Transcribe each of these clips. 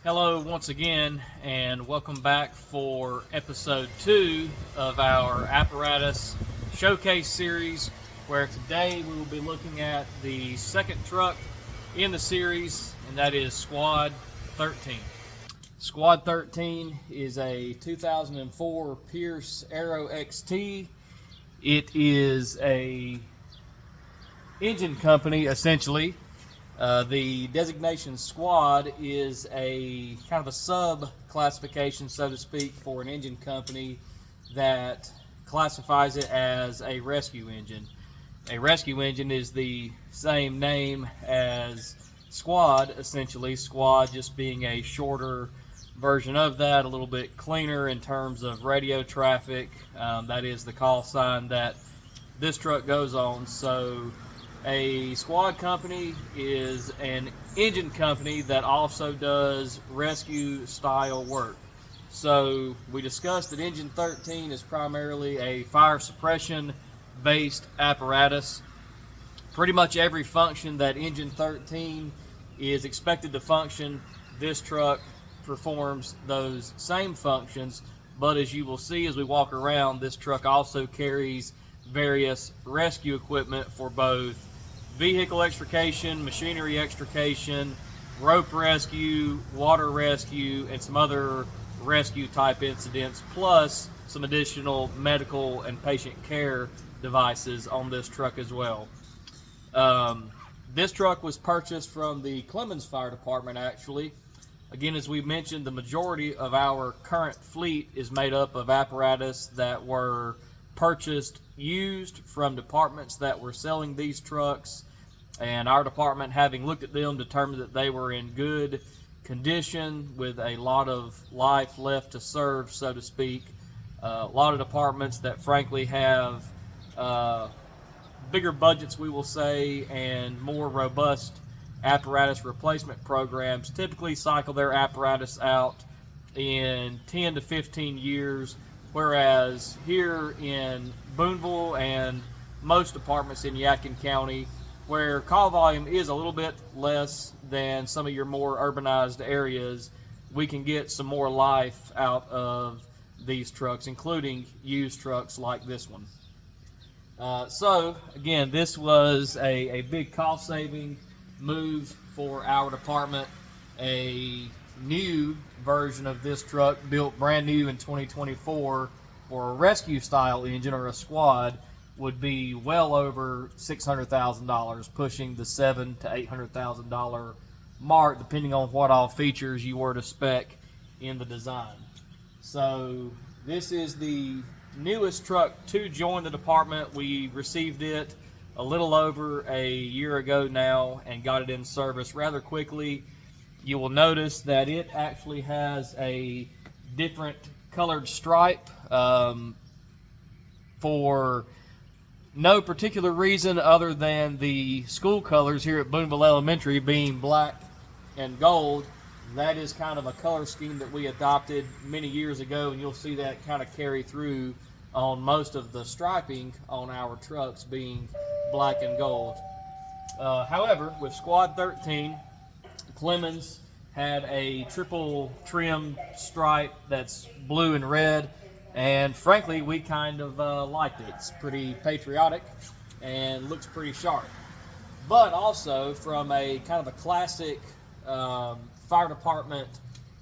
Hello once again, and welcome back for episode 2 of our apparatus showcase series, where today we will be looking at the second truck in the series, and that is Squad 13. Squad 13 is a 2004 Pierce Aero XT. It is a engine company, essentially. The designation Squad is a kind of a sub-classification, so to speak, for an engine company that classifies it as a rescue engine. A rescue engine is the same name as Squad, essentially. Squad just being a shorter version of that, a little bit cleaner in terms of radio traffic. That is the call sign that this truck goes on. So a squad company is an engine company that also does rescue style work. So we discussed that Engine 13 is primarily a fire suppression based apparatus. Pretty much every function that Engine 13 is expected to function, this truck performs those same functions. But as you will see as we walk around, this truck also carries various rescue equipment for both vehicle extrication, machinery extrication, rope rescue, water rescue, and some other rescue type incidents, plus some additional medical and patient care devices on this truck as well. This truck was purchased from the Clemens Fire Department, actually. Again, as we mentioned, the majority of our current fleet is made up of apparatus that were purchased used from departments that were selling these trucks, and our department, having looked at them, determined that they were in good condition with a lot of life left to serve, so to speak. A lot of departments that frankly have bigger budgets, we will say, and more robust apparatus replacement programs typically cycle their apparatus out in 10 to 15 years, whereas here in Boonville and most departments in Yadkin County, where call volume is a little bit less than some of your more urbanized areas, we can get some more life out of these trucks, including used trucks like this one. So again, this was a big cost saving move for our department. A new version of this truck, built brand new in 2024 for a rescue style engine or a squad, would be well over $600,000, pushing the $700,000 to $800,000 mark, depending on what all features you were to spec in the design. So this is the newest truck to join the department. We received it a little over a year ago now and got it in service rather quickly. You will notice that it actually has a different colored stripe for no particular reason other than the school colors here at Boonville Elementary being black and gold. That is kind of a color scheme that we adopted many years ago, and you'll see that kind of carry through on most of the striping on our trucks being black and gold. However, with Squad 13, Clemens had a triple trim stripe that's blue and red, and frankly we kind of liked it. It's pretty patriotic and looks pretty sharp. But also from a kind of a classic fire department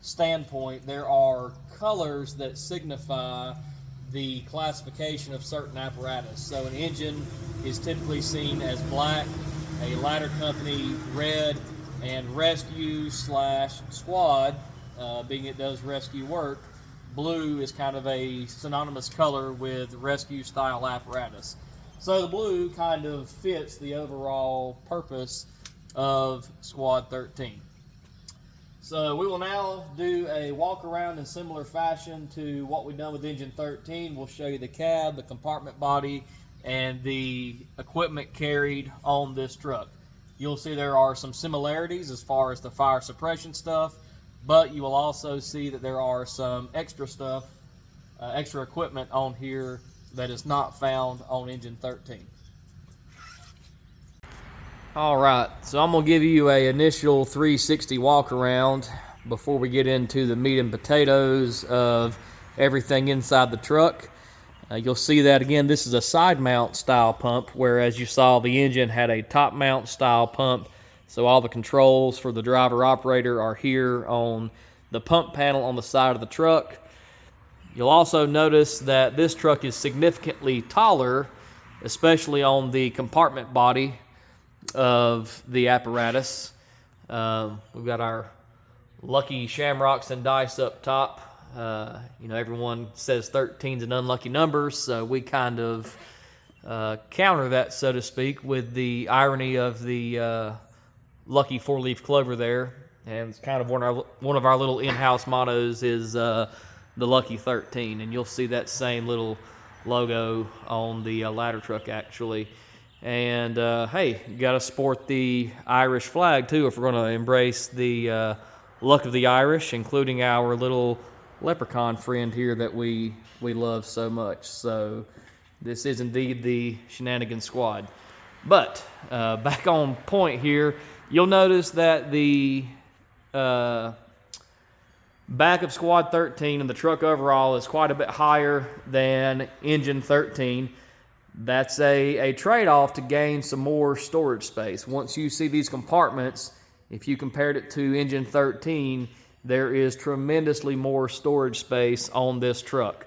standpoint, there are colors that signify the classification of certain apparatus. So an engine is typically seen as black, a ladder company red, and rescue slash squad, being it does rescue work, blue is kind of a synonymous color with rescue style apparatus. So the blue kind of fits the overall purpose of Squad 13. So we will now do a walk around in similar fashion to what we've done with Engine 13. We'll show you the cab, the compartment body, and the equipment carried on this truck. You'll see there are some similarities as far as the fire suppression stuff, but you will also see that there are some extra stuff, extra equipment on here that is not found on Engine 13. All right, so I'm gonna give you a initial 360 walk around. before we get into the meat and potatoes of everything inside the truck. You'll see that again, this is a side mount style pump, whereas you saw the engine had a top mount style pump. So all the controls for the driver operator are here on the pump panel on the side of the truck. You'll also notice that this truck is significantly taller, especially on the compartment body of the apparatus. We've got our lucky shamrocks and dice up top. You know, everyone says 13's an unlucky number, so we kind of counter that, so to speak, with the irony of the lucky four-leaf clover there. And it's kind of one of our little in-house mottos is the lucky 13, and you'll see that same little logo on the ladder truck actually. And hey, you got to sport the Irish flag too if we're going to embrace the luck of the Irish, including our little leprechaun friend here that we love so much. So this is indeed the Shenanigan Squad. But back on point here, you'll notice that the back of Squad 13 and the truck overall is quite a bit higher than engine 13. That's a trade-off to gain some more storage space. Once you see these compartments, if you compared it to engine 13, there is tremendously more storage space on this truck.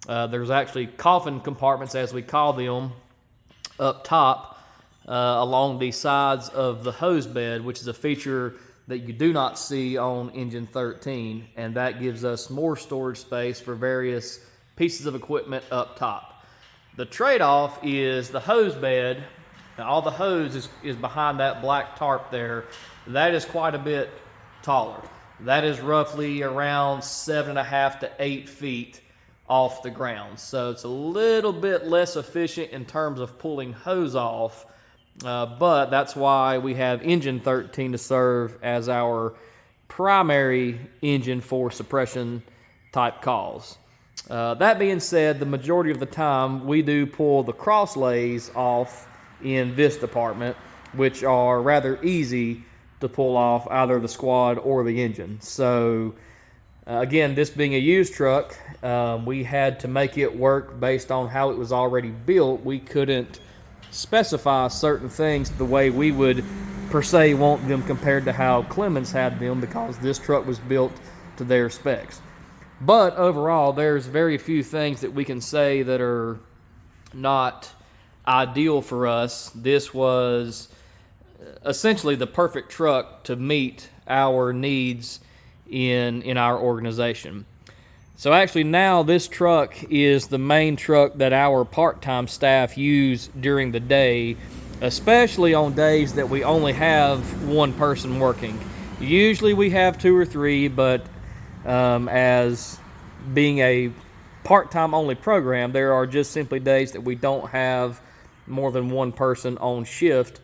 There's actually coffin compartments, as we call them, up top along the sides of the hose bed, which is a feature that you do not see on engine 13, and that gives us more storage space for various pieces of equipment up top. The trade-off is the hose bed. Now, all the hose is behind that black tarp there. That is quite a bit taller. That is roughly around 7.5 to 8 feet off the ground. So it's a little bit less efficient in terms of pulling hose off, but that's why we have engine 13 to serve as our primary engine for suppression type calls. That being said, the majority of the time we do pull the cross lays off in this department, which are rather easy to pull off either the squad or the engine. So again, this being a used truck, we had to make it work based on how it was already built. We couldn't specify certain things the way we would per se want them compared to how Clemens had them, because this truck was built to their specs. But overall, there's very few things that we can say that are not ideal for us. This was essentially the perfect truck to meet our needs in our organization. So actually now this truck is the main truck that our part-time staff use during the day, especially on days that we only have one person working. Usually we have 2 or 3, but as being a part-time only program, there are just simply days that we don't have more than one person on shift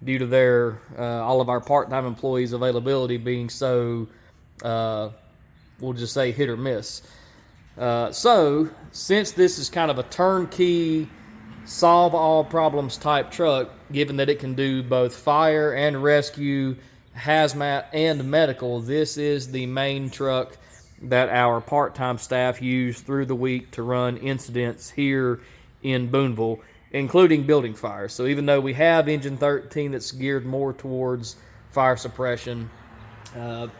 due to their all of our part-time employees' availability being so, we'll just say, hit or miss. So since this is kind of a turnkey, solve all problems type truck, given that it can do both fire and rescue, hazmat and medical, this is the main truck that our part-time staff use through the week to run incidents here in Boonville, including building fires. So even though we have engine 13 that's geared more towards fire suppression,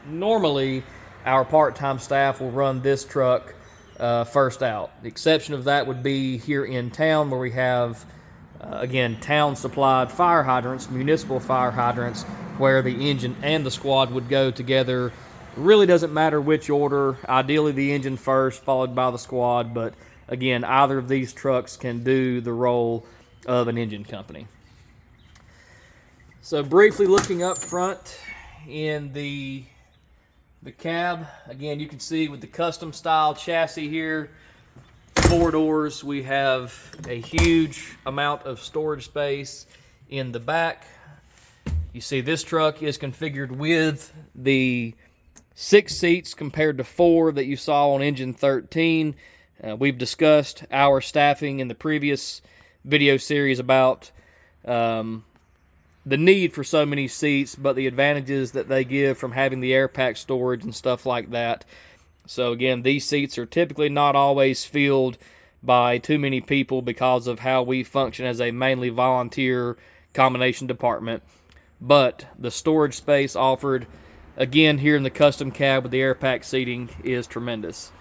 normally our part-time staff will run this truck first out. The exception of that would be here in town, where we have again town supplied fire hydrants, municipal fire hydrants, where the engine and the squad would go together. It really doesn't matter which order, ideally the engine first followed by the squad, but again, either of these trucks can do the role of an engine company. So briefly looking up front in the cab, again, you can see with the custom style chassis here, 4 doors, we have a huge amount of storage space in the back. You see this truck is configured with the 6 seats compared to 4 that you saw on engine 13. We've discussed our staffing in the previous video series about the the need for so many seats, but the advantages that they give from having the air pack storage and stuff like that. So again, these seats are typically not always filled by too many people because of how we function as a mainly volunteer combination department. But the storage space offered, again, here in the custom cab with the air pack seating is tremendous.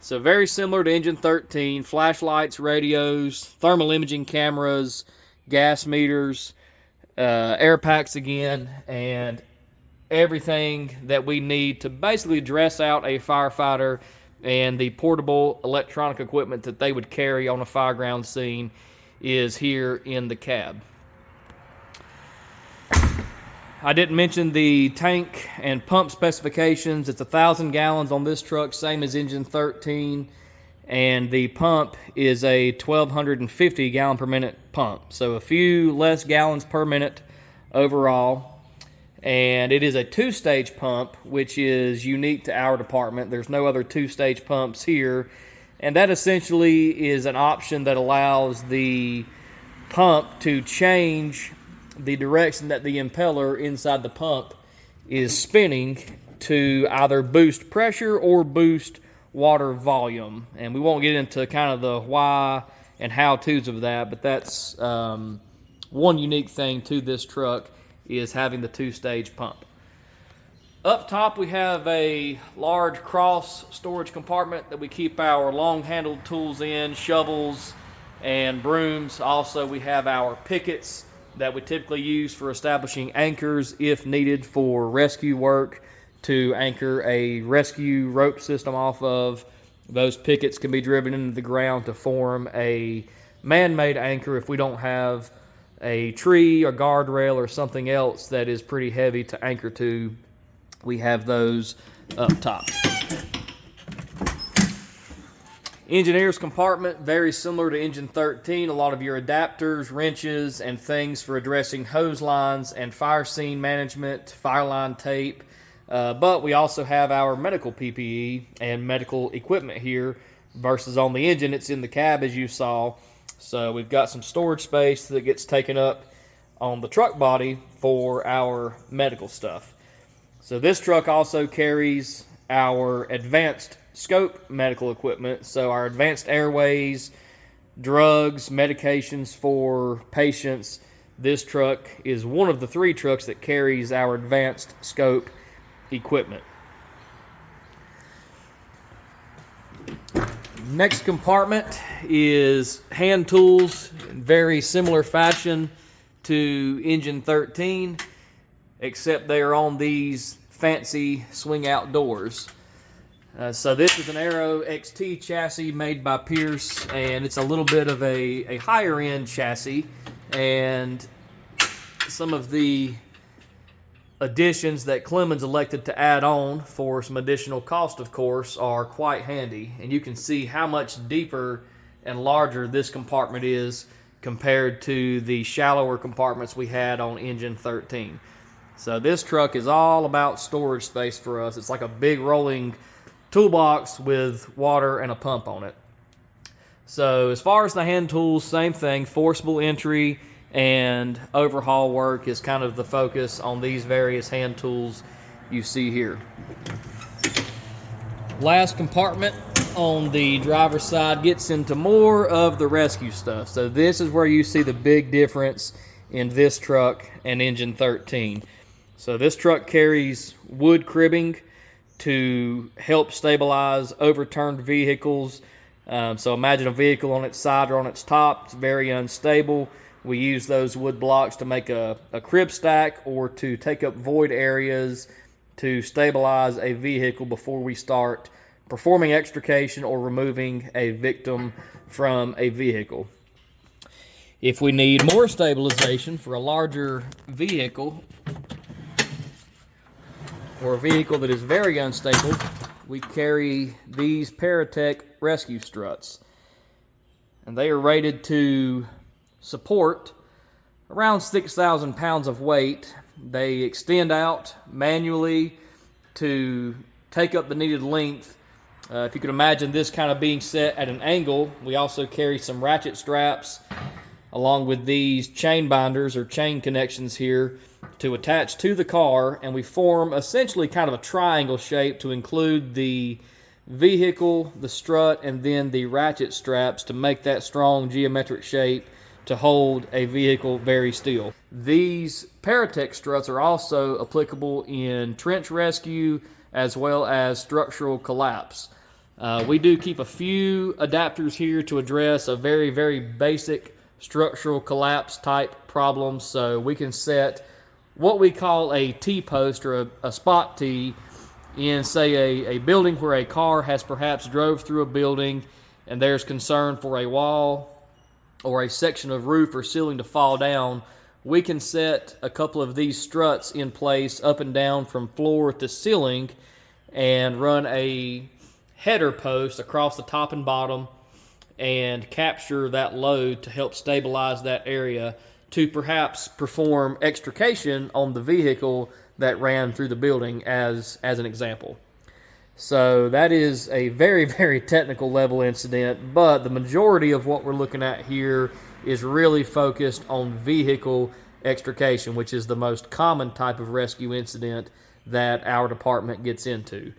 So very similar to engine 13, flashlights, radios, thermal imaging cameras, gas meters, air packs again, and everything that we need to basically dress out a firefighter, and the portable electronic equipment that they would carry on a fireground scene is here in the cab. I didn't mention the tank and pump specifications. It's 1,000 gallons on this truck, same as engine 13, and the pump is a 1,250 gallon per minute pump, so a few less gallons per minute overall. And it is a two-stage pump, which is unique to our department. There's no other two-stage pumps here, and that essentially is an option that allows the pump to change the direction that the impeller inside the pump is spinning to either boost pressure or boost water volume. And we won't get into kind of the why and how-tos of that, but that's one unique thing to this truck, is having the two-stage pump. Up top we have a large cross storage compartment that we keep our long-handled tools in, shovels and brooms. Also we have our pickets that we typically use for establishing anchors if needed for rescue work, to anchor a rescue rope system off of. Those pickets can be driven into the ground to form a man-made anchor if we don't have a tree or guardrail or something else that is pretty heavy to anchor to. We have those up top. Engineer's compartment, very similar to engine 13. A lot of your adapters, wrenches, and things for addressing hose lines and fire scene management, fire line tape. But we also have our medical PPE and medical equipment here, versus on the engine, it's in the cab as you saw. So we've got some storage space that gets taken up on the truck body for our medical stuff. So this truck also carries our advanced scope medical equipment. So our advanced airways, drugs, medications for patients. This truck is one of the 3 trucks that carries our advanced scope equipment. Next compartment is hand tools, in very similar fashion to engine 13, except they are on these fancy swing out doors. So this is an Aero XT chassis made by Pierce, and it's a little bit of a higher end chassis, and some of the additions that Clemens elected to add on for some additional cost, of course, are quite handy. And you can see how much deeper and larger this compartment is compared to the shallower compartments we had on engine 13. So this truck is all about storage space for us. It's like a big rolling toolbox with water and a pump on it. So as far as the hand tools, same thing, forcible entry and overhaul work is kind of the focus on these various hand tools you see here. Last compartment on the driver's side gets into more of the rescue stuff. So this is where you see the big difference in this truck and engine 13. So this truck carries wood cribbing to help stabilize overturned vehicles. So imagine a vehicle on its side or on its top. It's very unstable. We use those wood blocks to make a crib stack or to take up void areas to stabilize a vehicle before we start performing extrication or removing a victim from a vehicle. If we need more stabilization for a larger vehicle or a vehicle that is very unstable, we carry these Paratech rescue struts. And they are rated to support around 6,000 pounds of weight. They extend out manually to take up the needed length. If you can imagine this kind of being set at an angle, we also carry some ratchet straps along with these chain binders or chain connections here to attach to the car, and we form essentially kind of a triangle shape to include the vehicle, the strut, and then the ratchet straps to make that strong geometric shape to hold a vehicle very still. These Paratech struts are also applicable in trench rescue as well as structural collapse. We do keep a few adapters here to address a very, very basic structural collapse type problem. So we can set what we call a T-post or a spot T in, say, a building where a car has perhaps drove through a building and there's concern for a wall or a section of roof or ceiling to fall down. We can set a couple of these struts in place up and down from floor to ceiling and run a header post across the top and bottom and capture that load to help stabilize that area to perhaps perform extrication on the vehicle that ran through the building as an example. So that is a very, very technical level incident, but the majority of what we're looking at here is really focused on vehicle extrication, which is the most common type of rescue incident that our department gets into.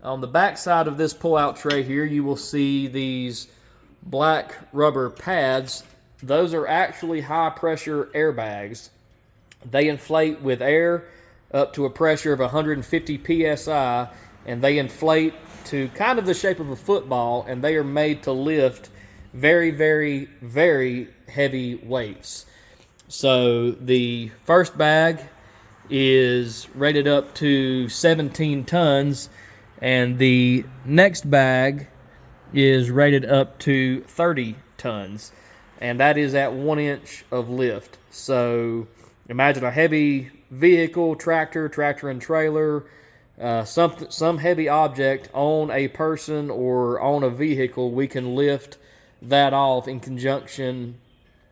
On the back side of this pull-out tray here, you will see these black rubber pads. Those are actually high-pressure airbags. They inflate with air up to a pressure of 150 psi, and they inflate to kind of the shape of a football, and they are made to lift very, very, very heavy weights. So the first bag is rated up to 17 tons, and the next bag is rated up to 30 tons, and that is at 1 inch of lift. So imagine a heavy vehicle, tractor and trailer, some heavy object on a person or on a vehicle. We can lift that off in conjunction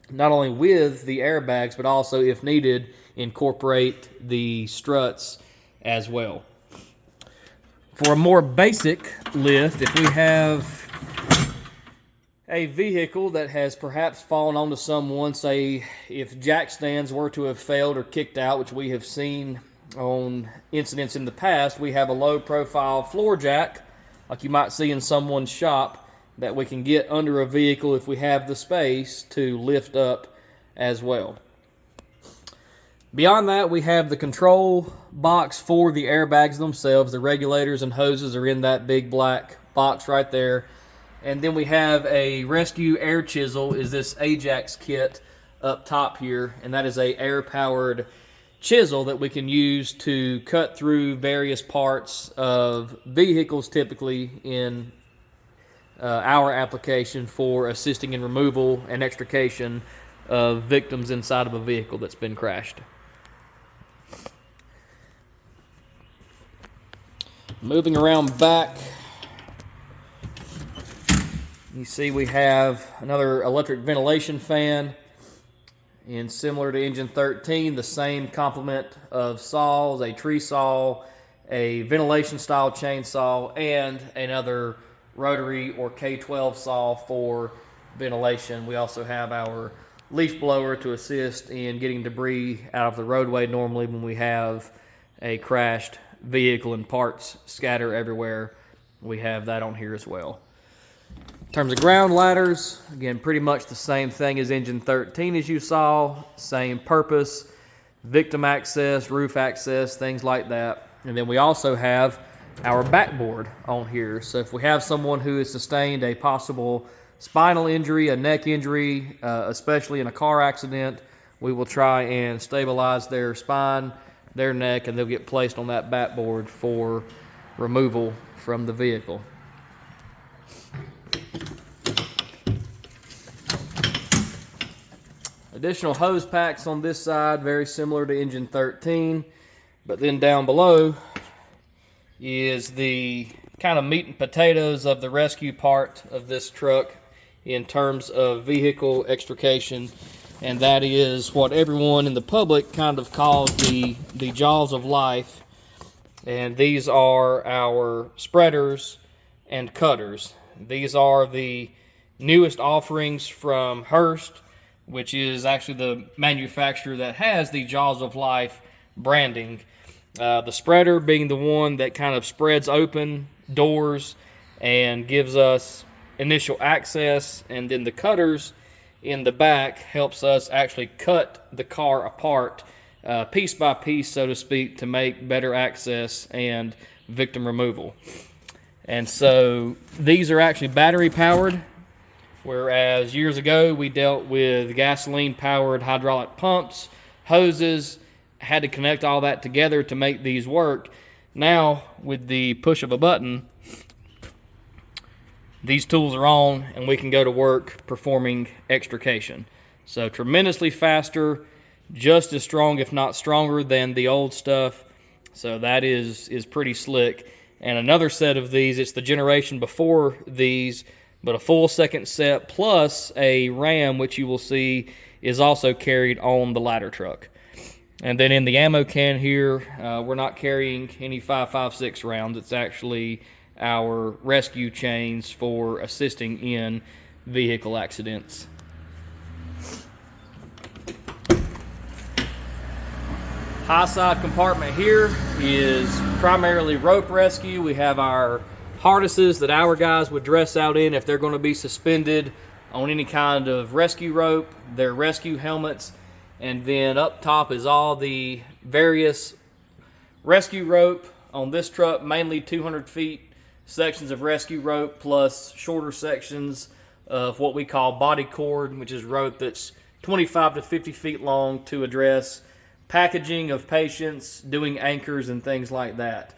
not only with the airbags, but also, if needed, incorporate the struts as well. For a more basic lift, if we have a vehicle that has perhaps fallen onto someone, say if jack stands were to have failed or kicked out, which we have seen on incidents in the past, we have a low profile floor jack like you might see in someone's shop that we can get under a vehicle if we have the space to lift up as well. Beyond that, we have the control box for the airbags themselves. The regulators and hoses are in that big black box right there. And then we have a rescue air chisel, is this Ajax kit up top here, and that is a air-powered chisel that we can use to cut through various parts of vehicles, typically in our application for assisting in removal and extrication of victims inside of a vehicle that's been crashed. Moving around back, you see we have another electric ventilation fan, and similar to engine 13, the same complement of saws, a tree saw, a ventilation style chainsaw, and another rotary or K12 saw for ventilation. We also have our leaf blower to assist in getting debris out of the roadway normally when we have a crashed vehicle and parts scatter everywhere. We have that on here as well. In terms of ground ladders, again, pretty much the same thing as engine 13 as you saw, same purpose, victim access, roof access, things like that. And then we also have our backboard on here. So if we have someone who has sustained a possible spinal injury, a neck injury, especially in a car accident, we will try and stabilize their spine, their neck, and they'll get placed on that backboard for removal from the vehicle. Additional hose packs on this side, very similar to engine 13, but then down below is the kind of meat and potatoes of the rescue part of this truck in terms of vehicle extrication, and that is what everyone in the public kind of calls the jaws of life. And these are our spreaders and cutters. These are the newest offerings from Hurst. which is actually the manufacturer that has the Jaws of Life branding. The spreader being the one that kind of spreads open doors and gives us initial access, and then the cutters in the back helps us actually cut the car apart piece by piece, so to speak, to make better access and victim removal. And so these are actually battery powered, whereas years ago we dealt with gasoline powered hydraulic pumps, hoses, had to connect all that together to make these work. Now with the push of a button, these tools are on and we can go to work performing extrication. So tremendously faster, just as strong if not stronger than the old stuff. So that is pretty slick. And another set of these, it's the generation before these, but a full second set plus a ram, which you will see is also carried on the ladder truck. And then in the ammo can here, we're not carrying any 5.56 rounds. It's actually our rescue chains for assisting in vehicle accidents. High side compartment here is primarily rope rescue. We have our harnesses that our guys would dress out in if they're going to be suspended on any kind of rescue rope, their rescue helmets, and then up top is all the various rescue rope on this truck, mainly 200 feet sections of rescue rope plus shorter sections of what we call body cord, which is rope that's 25 to 50 feet long to address packaging of patients, doing anchors and things like that.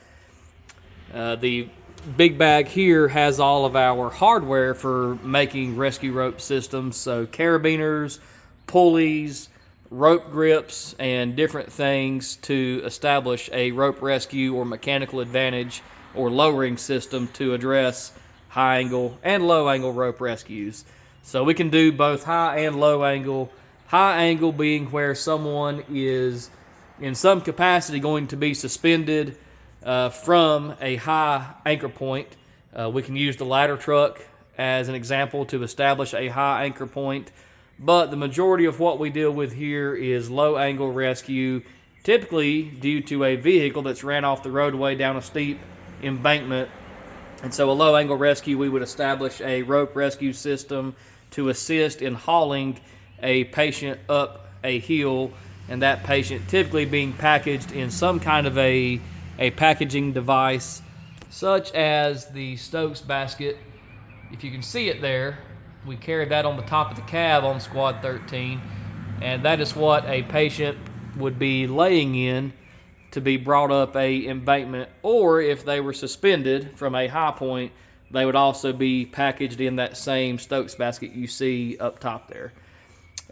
The big bag here has all of our hardware for making rescue rope systems, so carabiners, pulleys, rope grips, and different things to establish a rope rescue or mechanical advantage or lowering system to address high angle and low angle rope rescues. So we can do both high and low angle. High angle being where someone is in some capacity going to be suspended from a high anchor point. We can use the ladder truck as an example to establish a high anchor point, but the majority of what we deal with here is low angle rescue, typically due to a vehicle that's ran off the roadway down a steep embankment. And so a low angle rescue, we would establish a rope rescue system to assist in hauling a patient up a hill, and that patient typically being packaged in some kind of a packaging device, such as the Stokes basket. If you can see it there, we carry that on the top of the cab on Squad 13, and that is what a patient would be laying in to be brought up a embankment, or if they were suspended from a high point, they would also be packaged in that same Stokes basket you see up top there.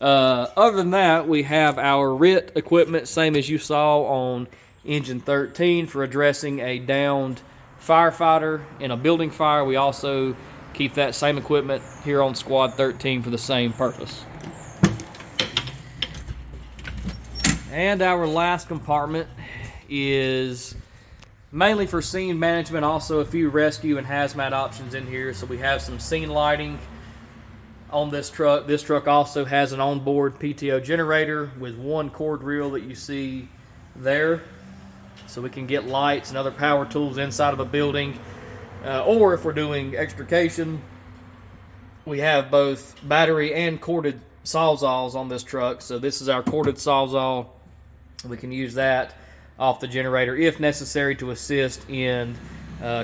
Other than that, we have our RIT equipment, same as you saw on Engine 13 for addressing a downed firefighter in a building fire. We also keep that same equipment here on Squad 13 for the same purpose. And our last compartment is mainly for scene management, also a few rescue and hazmat options in here. So we have some scene lighting on this truck. This truck also has an onboard PTO generator with one cord reel that you see there. So we can get lights and other power tools inside of a building. Or if we're doing extrication, we have both battery and corded sawzalls on this truck. So this is our corded sawzall. We can use that off the generator if necessary to assist in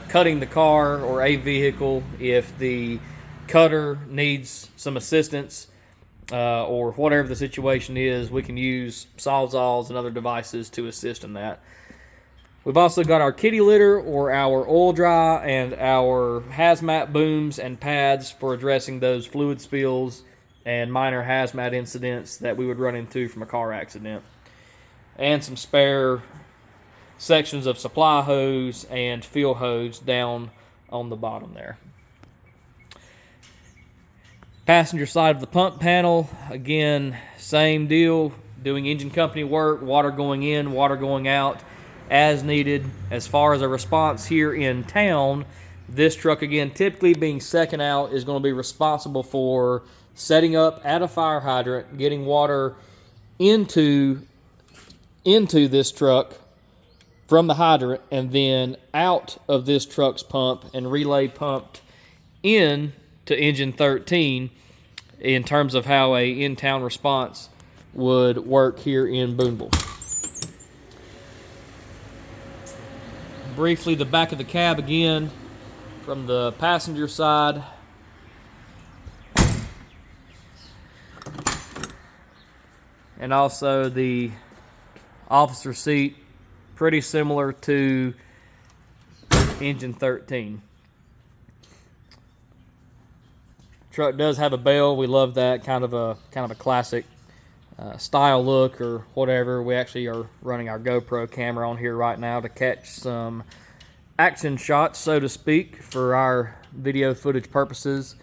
cutting the car or a vehicle if the cutter needs some assistance or whatever the situation is. We can use sawzalls and other devices to assist in that. We've also got our kitty litter or our oil dry and our hazmat booms and pads for addressing those fluid spills and minor hazmat incidents that we would run into from a car accident. And some spare sections of supply hose and fuel hose down on the bottom there. Passenger side of the pump panel, again, same deal, doing engine company work, water going in, water going out as needed. As far as a response here in town, This truck, again, typically being second out, is going to be responsible for setting up at a fire hydrant, getting water into this truck from the hydrant, and then out of this truck's pump and relay pumped in to engine 13 in terms of how a in-town response would work here in Boonville. Briefly, the back of the cab again from the passenger side. And also the officer seat, pretty similar to engine 13. Truck does have a bell. We love that, kind of a classic style look or whatever. We actually are running our GoPro camera on here right now to catch some action shots, so to speak, for our video footage purposes.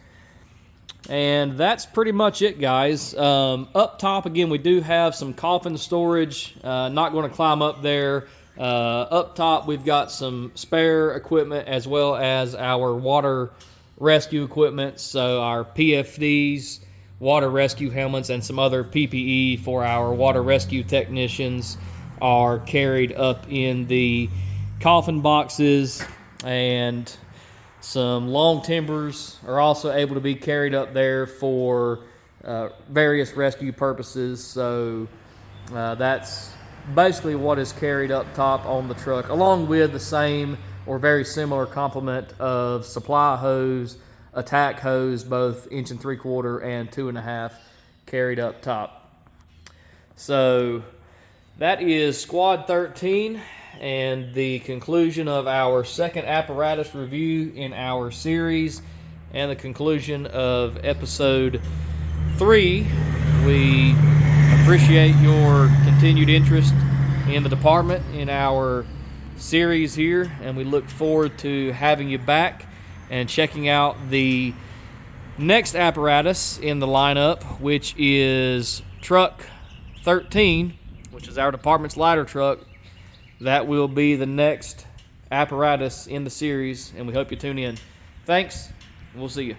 And that's pretty much it, guys. Up top, again, we do have some coffin storage. Not going to climb up there. Up top, we've got some spare equipment as well as our water rescue equipment. So our PFDs, water rescue helmets, and some other PPE for our water rescue technicians are carried up in the coffin boxes, and some long timbers are also able to be carried up there for various rescue purposes. So that's basically what is carried up top on the truck, along with the same or very similar complement of supply hose, attack hose, both 1 3/4 and 2.5 carried up top. So that is Squad 13 and the conclusion of our second apparatus review in our series, and the conclusion of episode 3. We appreciate your continued interest in the department, in our series here, and we look forward to having you back and checking out the next apparatus in the lineup, which is truck 13, which is our department's ladder truck. That will be the next apparatus in the series, and we hope you tune in. Thanks, and we'll see you.